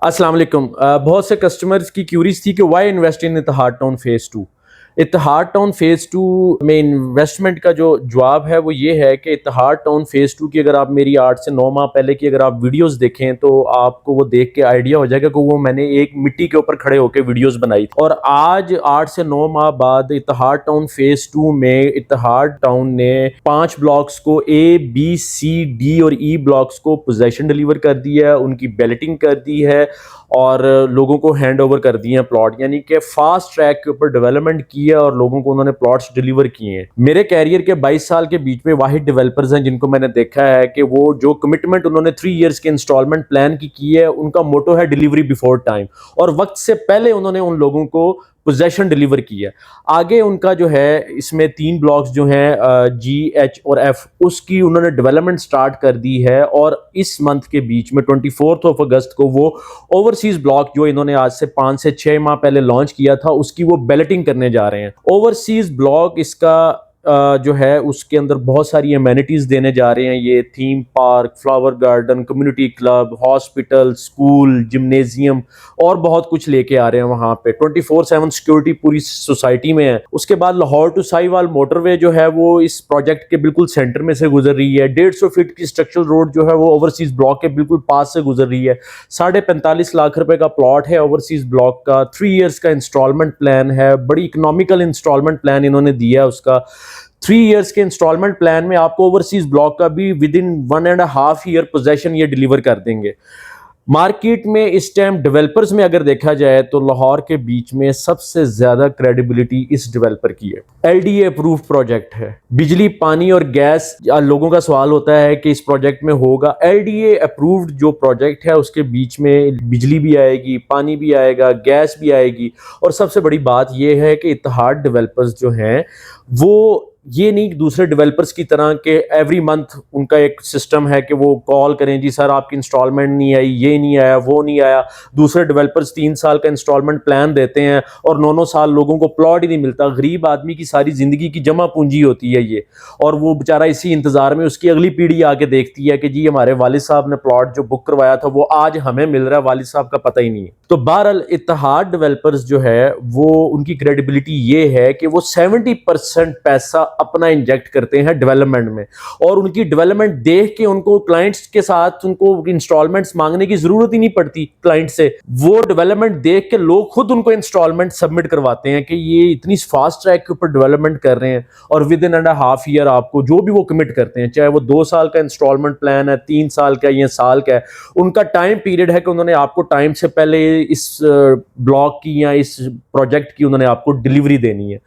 अस्सलाम वालेकुम। बहुत से कस्टमर्स की क्यूरीज थी कि why invest in Ittehad town phase 2। Ittehad town phase 2 में इन्वेस्टमेंट का जो जवाब है वो ये है कि इत्तेहाद टाउन फेज़ 2 की अगर आप मेरी 8 से 9 माह पहले की अगर आप वीडियोस देखें तो आपको वो देख के आइडिया हो जाएगा कि वो मैंने एक मिट्टी के ऊपर खड़े होकर वीडियोस बनाई थी। और आज 8 से 9 माह बाद इत्तेहाद टाउन फेज़ 2 में इत्तेहाद टाउन ने 5 ब्लॉक्स को ए बी सी डी और ई ब्लॉक्स को पोजेसन डिलीवर कर दिया है, उनकी बैलेटिंग कर दी है और लोगों को हैंड ओवर कर दिए हैं प्लॉट, यानी कि फास्ट ट्रैक के ऊपर डेवलपमेंट की है और लोगों को उन्होंने प्लॉट्स डिलीवर किए हैं। मेरे कैरियर के 22 साल के बीच में वाहिद डेवलपर्स हैं जिनको मैंने देखा है कि वो जो कमिटमेंट उन्होंने 3 इयर्स के इंस्टॉलमेंट प्लान की है, उनका मोटो है डिलीवरी बिफोर टाइम, और वक्त से पहले उन्होंने उन लोगों को पोजेसन डिलीवर किया। आगे उनका जो है इसमें 3 ब्लॉक्स जो हैं जी एच और एफ, उसकी उन्होंने डेवलपमेंट स्टार्ट कर दी है और इस मंथ के बीच में 24 अगस्त को वो ओवरसीज ब्लॉक जो इन्होंने आज से 5 से 6 माह पहले लॉन्च किया था उसकी वो बैलेटिंग करने जा रहे हैं। ओवरसीज ब्लॉक इसका जो है उसके अंदर बहुत सारी एमेनिटीज़ देने जा रहे हैं। ये theme park, flower garden, community club, hospital, school, gymnasium और बहुत कुछ लेके आ रहे हैं वहाँ पे। 24/7 सिक्योरिटी पूरी सोसाइटी में है। उसके बाद लाहौर टू साहिवाल मोटरवे जो है वो इस प्रोजेक्ट के बिल्कुल सेंटर में से गुजर रही है। 150 फीट की स्ट्रक्चरल रोड जो है वो ओवरसीज ब्लॉक के बिल्कुल पास से गुजर रही है। 45.5 लाख रुपए का प्लॉट है ओवरसीज ब्लॉक का। 3 इयर्स का इंस्टॉलमेंट प्लान है, बड़ी इकोनॉमिकल इंस्टॉलमेंट प्लान इन्होंने दिया है उसका। 3 इयर्स के इंस्टॉलमेंट प्लान में आपको ओवरसीज ब्लॉक का भी विद इन 1.5 ईयर पोजेसन ये डिलीवर कर देंगे। मार्केट में इस टाइम डेवलपर्स में अगर देखा जाए तो लाहौर के बीच में सबसे ज्यादा क्रेडिबिलिटी इस डेवलपर की है। एलडीए अप्रूव प्रोजेक्ट है। बिजली, पानी और गैस, लोगों का सवाल होता है कि इस प्रोजेक्ट में होगा। एलडीए अप्रूव्ड जो प्रोजेक्ट है उसके बीच में बिजली भी आएगी, पानी भी आएगा, गैस भी आएगी। और सबसे बड़ी बात यह है कि इत्तेहाद डेवलपर्स जो हैं वो ये नहीं दूसरे डेवलपर्स की तरह के एवरी मंथ उनका एक सिस्टम है कि वो कॉल करें, जी सर आपकी इंस्टॉलमेंट नहीं आई, ये नहीं आया, वो नहीं आया। दूसरे डेवलपर्स 3 साल का इंस्टॉलमेंट प्लान देते हैं और 9 साल लोगों को प्लॉट ही नहीं मिलता। गरीब आदमी की सारी जिंदगी की जमा पूंजी होती है ये, और वो बेचारा इसी इंतजार में उसकी अगली पीढ़ी आके देखती है कि जी हमारे वालिद साहब ने प्लॉट जो बुक करवाया था वो आज हमें मिल रहा है, वालिद साहब का पता ही नहीं है। तो बहरहाल इत्तेहाद डेवलपर्स जो है वो उनकी क्रेडिबिलिटी ये है कि वो 70% पैसा अपना इंजेक्ट करते हैं डेवलपमेंट में, और उनकी डेवलपमेंट देख के उनको क्लाइंट्स के साथ उनको इंस्टॉलमेंट्स मांगने की जरूरत ही नहीं पड़ती क्लाइंट से। वो डेवलपमेंट देख के लोग खुद उनको इंस्टॉलमेंट सबमिट करवाते हैं कि ये इतनी फास्ट ट्रैक के ऊपर डेवलपमेंट कर रहे हैं, और with in and half year आपको जो भी वो कमिट करते हैं, चाहे वो 2 साल का इंस्टॉलमेंट प्लान है, 3 साल का या साल का है, उनका टाइम पीरियड है कि उन्होंने आपको टाइम से पहले इस ब्लॉक की या इस प्रोजेक्ट की उन्होंने आपको डिलीवरी देनी है।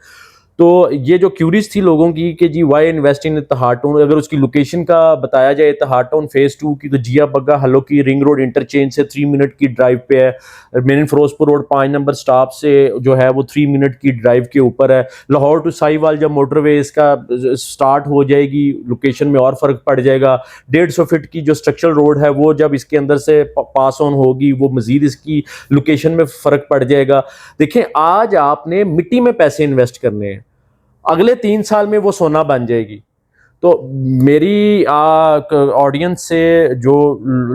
तो ये जो क्यूरीज थी लोगों की कि जी Y invest in Ittehad town, अगर उसकी लोकेशन का बताया जाए इत्तेहाद टाउन फेज़ 2 की, तो जिया बग्गा हलो की रिंग रोड इंटरचेंज से 3 मिनट की ड्राइव पे है। Main Ferozepur road 5 number stop से जो है वो 3 मिनट की ड्राइव के ऊपर है। लाहौर टू साहिवाल जब मोटरवे इसका स्टार्ट हो जाएगी लोकेशन में और फर्क पड़ जाएगा। 150 फीट की जो स्ट्रक्चरल रोड है वो जब इसके अंदर से पास ऑन होगी वो मजीद इसकी लोकेशन में फर्क पड़ जाएगा। देखें, आज आपने मिट्टी में पैसे इन्वेस्ट करने हैं, अगले 3 साल में वो सोना बन जाएगी। तो मेरी ऑडियंस से जो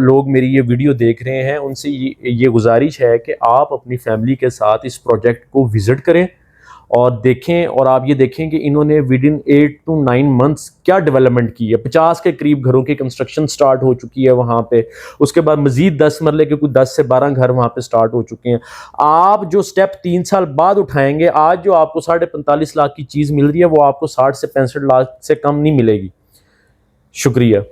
लोग मेरी ये वीडियो देख रहे हैं उनसे ये गुजारिश है कि आप अपनी फैमिली के साथ इस प्रोजेक्ट को विजिट करें और देखें, और आप ये देखें कि इन्होंने विद इन 8 to 9 मंथ्स क्या डेवलपमेंट की है। 50 के करीब घरों की कंस्ट्रक्शन स्टार्ट हो चुकी है वहाँ पे। उसके बाद मजीद 10 मरले के कुछ 10 से 12 घर वहाँ पे स्टार्ट हो चुके हैं। आप जो स्टेप 3 साल बाद उठाएंगे, आज जो आपको 45.5 लाख की चीज़ मिल रही है वो आपको 60 से 65 लाख से कम नहीं मिलेगी। शुक्रिया।